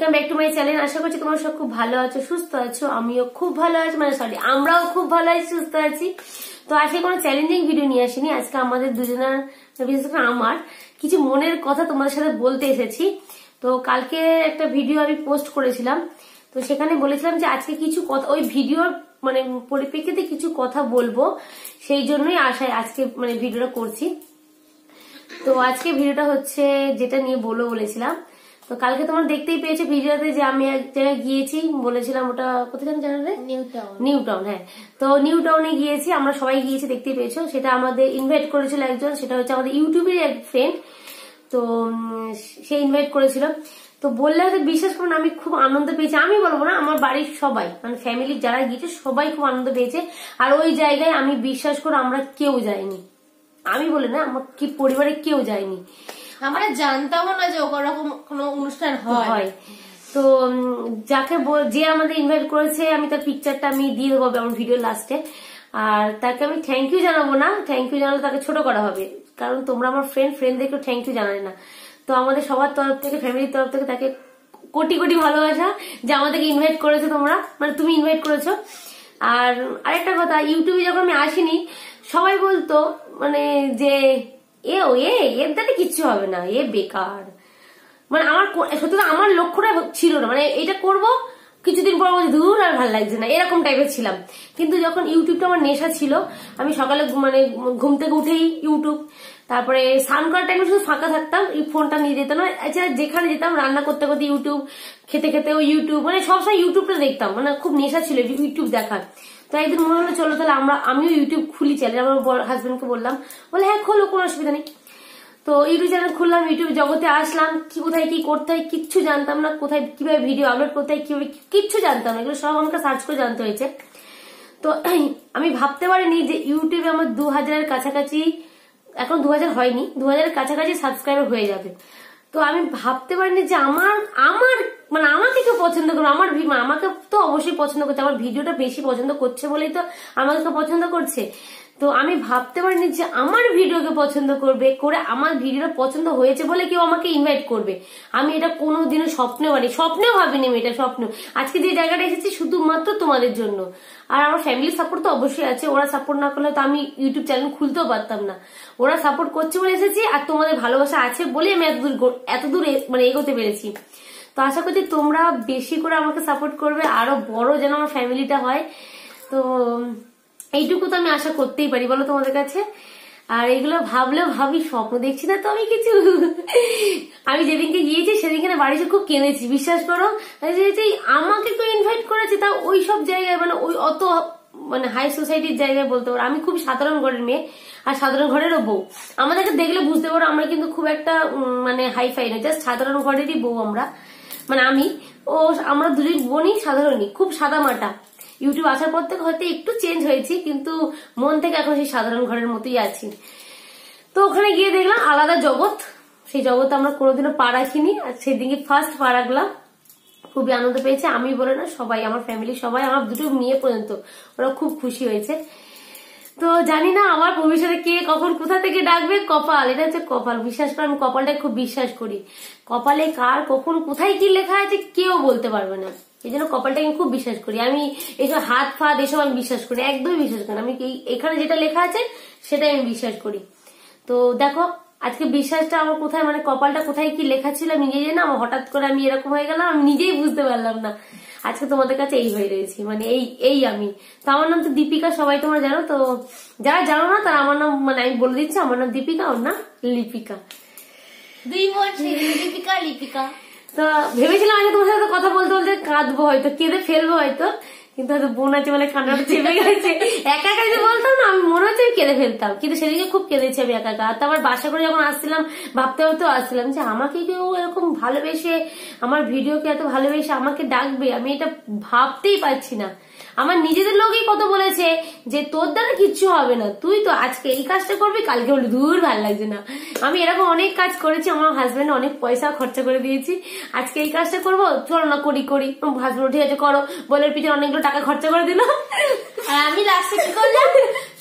Welcome back to my channel. আশা করছি তোমরা সব খুব ভালো আছো, সুস্থ আছো। আমিও খুব ভালো আছি, মানে সরি আমরাও খুব ভালো আছি, সুস্থ আছি। তো আজকে কোনো চ্যালেঞ্জিং ভিডিও নিয়ে আসিনি। আজকে আমাদের দুজনের, বিশেষ করে আমার কিছু মনের কথা তোমাদের সাথে বলতে এসেছি। তো কালকে একটা ভিডিও আমি পোস্ট করেছিলাম, তো সেখানে বলেছিলাম যে আজকে কিছু কথা, ওই ভিডিওর মানে পরিপ্রেক্ষিতে কিছু কথা বলবো, সেই জন্যই আশায় আজকে মানে ভিডিওটা করছি। তো আজকে ভিডিওটা হচ্ছে যেটা নিয়ে বলেছিলাম। তো কালকে তোমরা দেখতেই পেয়েছো ভিডিওতে যে আমি এক জায়গায় গিয়েছি, বলেছিলাম ওটা কোথায় জানো? New town. হ্যাঁ, তো নিউ টাউনে গিয়েছি, আমরা সবাই গিয়েছি, দেখতেই পেয়েছো। সেটা আমাদের ইনভাইট করেছিল একজন, সেটা হচ্ছে আমাদের ইউটিউবের এক ফ্রেন্ড। তো সে ইনভাইট করেছিল। তো বললে হয়তো বিশ্বাস করুন, আমি খুব আনন্দ পেয়েছি। আমি বলবো না, আমার বাড়ির সবাই, মানে ফ্যামিলির যারা গিয়েছে সবাই খুব আনন্দ পেয়েছে। আর ওই জায়গায় আমি বিশ্বাস করো আমরা কেউ যাইনি, আমি বলি না আমার কি পরিবারে কেউ যায়নি, আমরা জানতামও না যে ওরকম কোনো অনুষ্ঠান হয়। তো যাকে যে আমাদের ইনভাইট করেছে, আমি তার পিকচারটা আমি দিয়ে দেবো আমার ভিডিও লাস্টে। আর তাকে আমি থ্যাংক ইউ জানাবো না, থ্যাংক ইউ জানালে তাকে ছোট করা হবে, কারণ তোমরা আমার ফ্রেন্ডদেরকেও থ্যাংক ইউ জানালে না। তো আমাদের সবার তরফ থেকে, ফ্যামিলির তরফ থেকে তাকে কোটি কোটি ভালোবাসা যে আমাদেরকে ইনভাইট করেছো তোমরা, মানে তুমি ইনভাইট করেছো। আর আরেকটা কথা, ইউটিউবে যখন আমি আসিনি সবাই বলতো মানে যে এর দ্বারা কিচ্ছু হবে না, এ বেকার। মানে আমার সত্যি আমার লক্ষ্যটা ছিল না, মানে এটা করব, কিছুদিন পর বলছি দূর আর ভালো লাগছে না, এরকম টাইপের ছিলাম। কিন্তু যখন ইউটিউবটা আমার নেশা ছিল, আমি সকালে মানে ঘুম থেকে উঠেই ইউটিউব, তারপরে স্নান করার টাইমে শুধু ফাঁকা থাকতাম, এই ফোনটা নিয়ে যেতাম না। এছাড়া যেখানে যেতাম রান্না করতে করতে ইউটিউব, খেতে খেতেও ইউটিউব, মানে সবসময় ইউটিউবটা দেখতাম, মানে খুব নেশা ছিল ইউটিউব দেখার। তো একদিন মনে হলো চলো তাহলে আমিও ইউটিউব খুলি চ্যানেল। আমার হাজবেন্ডকে বললাম, বলে হ্যাঁ খোলো, কোনো অসুবিধা নেই। তো ইউটিউব চ্যানেল খুললাম, ইউটিউব জগতে আসলাম, কোথায় কি করতে হয় কিচ্ছু জানতাম না, কোথায় কিভাবে ভিডিও আপলোড করতে হয় কিভাবে কিচ্ছু জানতাম না, এগুলো সব আমাকে সার্চ করে জানতে হয়েছে। তো আমি ভাবতে পারিনি যে ইউটিউবে আমার 2000-এর কাছাকাছি, এখন 2000 হয়নি, 2000-এর কাছাকাছি সাবস্ক্রাইবার হয়ে যাবে। তো আমি ভাবতে পারিনি যে আমার মানে আমাকে কেউ পছন্দ করবে, আমাকে তো অবশ্যই পছন্দ করছে, আমার ভিডিওটা বেশি পছন্দ করছে বলেই তো আমাকে পছন্দ করছে। তো আমি ভাবতে পারিনি যে আমার ভিডিওকে পছন্দ করবে, করে আমার ভিডিওটা পছন্দ হয়েছে বলে কেউ আমাকে ইনভাইট করবে। আমি এটা কোনোদিনও স্বপ্নেও ভাবিনি, আমি এটা স্বপ্ন। আজকে যে জায়গাটা এসেছি শুধুমাত্র তোমাদের জন্য। আর আমার ফ্যামিলির সাপোর্ট তো অবশ্যই আছে, ওরা সাপোর্ট না করলে তো আমি ইউটিউব চ্যানেল খুলতেও পারতাম না। ওরা সাপোর্ট করছে বলে এসেছি, আর তোমাদের ভালোবাসা আছে বলে আমি এতদূর মানে এগোতে পেরেছি। তো আশা করছি তোমরা বেশি করে আমাকে সাপোর্ট করবে, আরো বড় যেন আমার ফ্যামিলিটা হয়। তো এইটুকু তো আমি আশা করতেই পারি, বলো তোমাদের কাছে। আর এগুলো ভাবলেও ভাবি, স্বপ্ন দেখছি না তো আমি কিছু। আমি যেদিনকে গিয়েছি সেদিনকে বাড়িতে খুব কেঁদেছি, বিশ্বাস করো। আমাকে কেউ ইনভাইট করেছে, তা ওই সব জায়গায়, মানে ওই অত মানে হাই সোসাইটির জায়গায় বলতে পারো। আমি খুব সাধারণ ঘরের মেয়ে, আর সাধারণ ঘরেরও বউ। আমাদেরকে দেখলে বুঝতে পারো আমরা কিন্তু খুব একটা মানে হাইফাই না, জাস্ট সাধারণ ঘরেরই বউ আমরা। মানে আমরা দুজন বোনই সাধারণই, খুব সাদা মাটা। ইউটিউব আসার পর থেকে হয়তো একটু চেঞ্জ হয়েছি, কিন্তু মন থেকে এখন সেই সাধারণ ঘরের মতোই আছি। তো ওখানে গিয়ে দেখলাম আলাদা জগৎ, সেই জগতে আমরা কোনোদিনও পা রাখিনি, আর সেদিকে ফার্স্ট পা রাখলাম। খুবই আনন্দ পেয়েছে, আমি বলে না সবাই, আমার ফ্যামিলি সবাই, আমার দুটো মেয়ে পর্যন্ত, ওরা খুব খুশি হয়েছে। তো জানি না আমার ভবিষ্যতে কে কখন কোথা থেকে ডাকবে, কপাল, এটা হচ্ছে কপাল। বিশ্বাস করে আমি কপালটা খুব বিশ্বাস করি, কপালে কার কখন কোথায় কি লেখা আছে কেউ বলতে পারবে না, এই জন্য কপালটাকে আমি খুব বিশ্বাস করি। আমি এসব হাত ফাত এসব আমি বিশ্বাস করি, একদমই বিশ্বাস করি। আমি এখানে যেটা লেখা আছে সেটাই আমি বিশ্বাস করি। তো দেখো আজকে বিশ্বাসটা আমার কোথায়, মানে কপালটা কোথায় কি লেখা ছিল আমি নিজেই জানি না, আমার হঠাৎ করে আমি এরকম হয়ে গেলাম, আমি নিজেই বুঝতে পারলাম না। আজকে তোমাদের কাছে এই হয়ে রয়েছি, মানে এই আমি। তো আমার নাম তো দীপিকা, সবাই তোমরা জানো। তো যারা জানো না তারা আমার নাম, মানে আমি বলে দিচ্ছি, আমার নাম দীপিকা, ওর নাম লিপিকা। দুই বোন, দীপিকা লিপিকা। তো ভেবেছিলাম আজকে তোমার সাথে কথা বলতে বলতে কাঁদবো, হয়তো কেঁদে ফেলবো হয়তো, কিন্তু হয়তো বোন আছে বলে কান্নাটা চেপে গেছে। একা একা যদি বলতাম না, আমি মনে হচ্ছে আমি কেঁদে ফেলতাম, কিন্তু সেদিকে খুব কেঁদেছি আমি একা একা। আর তারপর বাসা করে যখন আসছিলাম ভাবতে আসছিলাম যে আমাকে কেউ এরকম ভালোবেসে, আমার ভিডিওকে এত ভালোবেসে আমাকে ডাকবে, আমি এটা ভাবতেই পারছি না। আমার নিজেদের লোকই কত বলেছে যে তোর দ্বারা কিচ্ছু হবে না, তুই তো আজকে এই কাজটা করবি, কালকে বলি দূর ভালো লাগছে না। আমি এরকম অনেক কাজ করেছি, আমার হাজবেন্ড অনেক পয়সা খরচা করে দিয়েছি, আজকে এই কাজটা করবো, চলো না করি করি, হাজবেন্ড ঠিক আছে করো, বলের পিছনে অনেকগুলো টাকা খরচা করে দিল। আর আমি লাস্টে কি করলাম,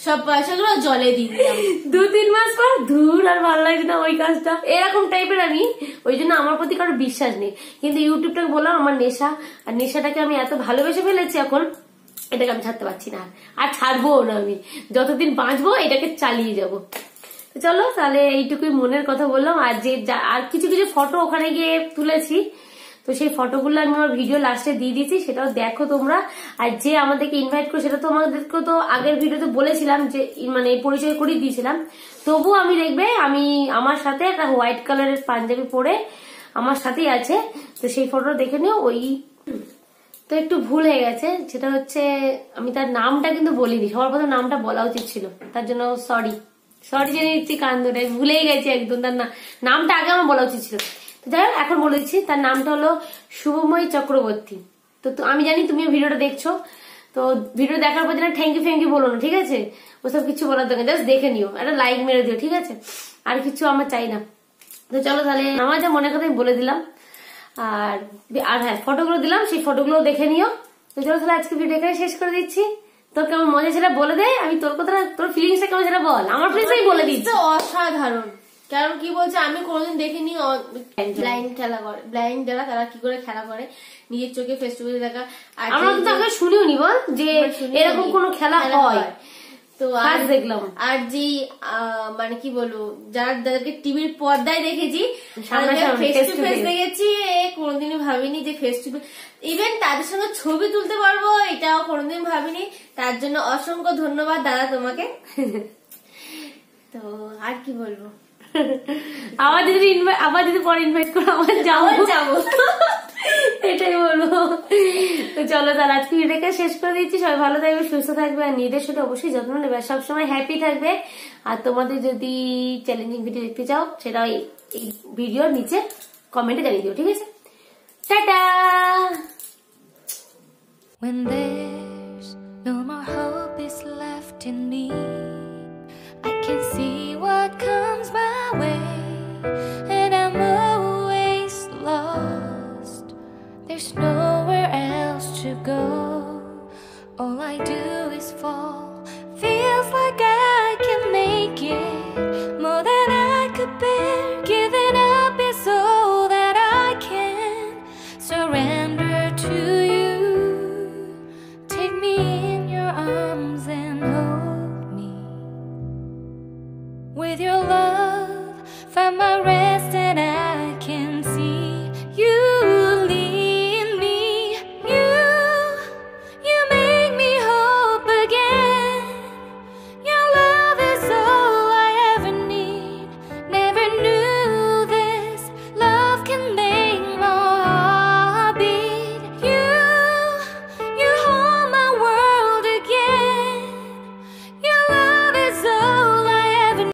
সব পয়সাগুলো জলে দিয়ে দিলাম। 2-3 মাস পর ধুর আর ভালো লাগছে না ওই কাজটা, এরকম টাইপের আমি। ওই জন্য আমার প্রতি কারো বিশ্বাস নেই, কিন্তু ইউটিউবটাকে বললাম আমার নেশা, আর নেশাটাকে আমি এত ভালোবেসে ফেলেছি এখন, এটাকে আমি ছাড়তে পারছি না, আর ছাড়বো না। আমি যতদিন বাঁচবো এটাকে চালিয়ে যাব। চলো তাহলে এইটুকুই মনের কথা বললাম। আর যে আর কিছু কিছু ফটো ওখানে গিয়ে তুলেছি, তো সেই ফটোগুলো আমি আমার ভিডিও লাস্টে দিয়ে দিয়েছি, সেটাও দেখো তোমরা। আর যে আমাদেরকে ইনভাইট করে সেটা তো আমাদেরকে তো আগের ভিডিওতে বলেছিলাম, যে মানে পরিচয় করিয়ে দিয়েছিলাম, তবু আমি দেখবে আমি আমার সাথে একটা হোয়াইট কালারের পাঞ্জাবি পরে আমার সাথেই আছে, তো সেই ফটোটা দেখে নিও। ওই তো একটু ভুল হয়ে গেছে, সেটা হচ্ছে আমি তার নামটা কিন্তু বলিনি, সবার প্রথম নামটা বলা উচিত ছিল, তার জন্য সরি জেনে নিচ্ছি, কান্দটাই ভুলেই গেছি একদম, তার নামটা আগে আমার বলা উচিত ছিল। যাই হোক এখন বলে দিচ্ছি, তার নামটা হলো শুভময়ী চক্রবর্তী। তো আমি জানি তুমিও ভিডিওটা দেখছো, তো ভিডিও দেখার পর যেন থ্যাংক ইউ বলো না, ঠিক আছে? ওসব কিছু বলার দরকার, জাস্ট দেখে নিও, একটা লাইক মেরে দিও, ঠিক আছে? আর কিছু আমার চাই না। তো চলো তাহলে আমার যা মনে কথা বলে দিলাম, আর হ্যাঁ ফটোগুলো দিলাম, সেই ফটোগুলো দেখে নিও। তো চলো তাহলে আজকে ভিডিও এখানে শেষ করে দিচ্ছি। তোর কেমন মজা সেটা বলে দে, আমি তোর কথা, তোর ফিলিংসটা কেমন সেটা বল। আমার ফিলিংসটাই বলে দিচ্ছি। অসাধারণ, কারণ কি বলছে আমি কোনোদিন দেখিনি ব্লাইন্ড খেলা করে, ব্লাইন্ড যারা তারা কি করে খেলা করে, নিজের চোখে ফেস টু ফেস দেখা। আমরা কিন্তু আগে শুনিও নি বল যে এরকম কোনো খেলা হয়, তো আজ দেখলাম। আর যে মানে কি বলবো, যাদেরকে টিভির পর্দায় দেখেছি, ফেস টু ফেস দেখেছি, কোনোদিনই ভাবিনি যে ফেস টু ফেস ইভেন তাদের সঙ্গে ছবি তুলতে পারবো, এটাও কোনোদিন ভাবিনি। তার জন্য অসংখ্য ধন্যবাদ দাদা তোমাকে। তো আর কি বলবো, আবার যদি পরে ইনভাইট করো আমার যাবো এটাই বলবো। তো চলো তাহলে আজকে ভিডিওটা শেষ করে দিচ্ছি। সবাই ভালো থাকবে, সুস্থ থাকবে, আর নিজেদের সাথে অবশ্যই যত্ন নেবে, সবসময় হ্যাপি থাকবে। আর তোমাদের যদি চ্যালেঞ্জিং ভিডিও দেখতে চাও সেটা এই ভিডিওর নিচে কমেন্টে জানিয়ে দিও, ঠিক আছে? Tata. When there's no more hope is left in me, I can see what comes my way, and I'm always lost. There's nowhere else to go. All I do is fall. Feels like I can make it more than I could bear. Giving up is all that I can surrender to you. Take me in your arms and hold me. With your love, find my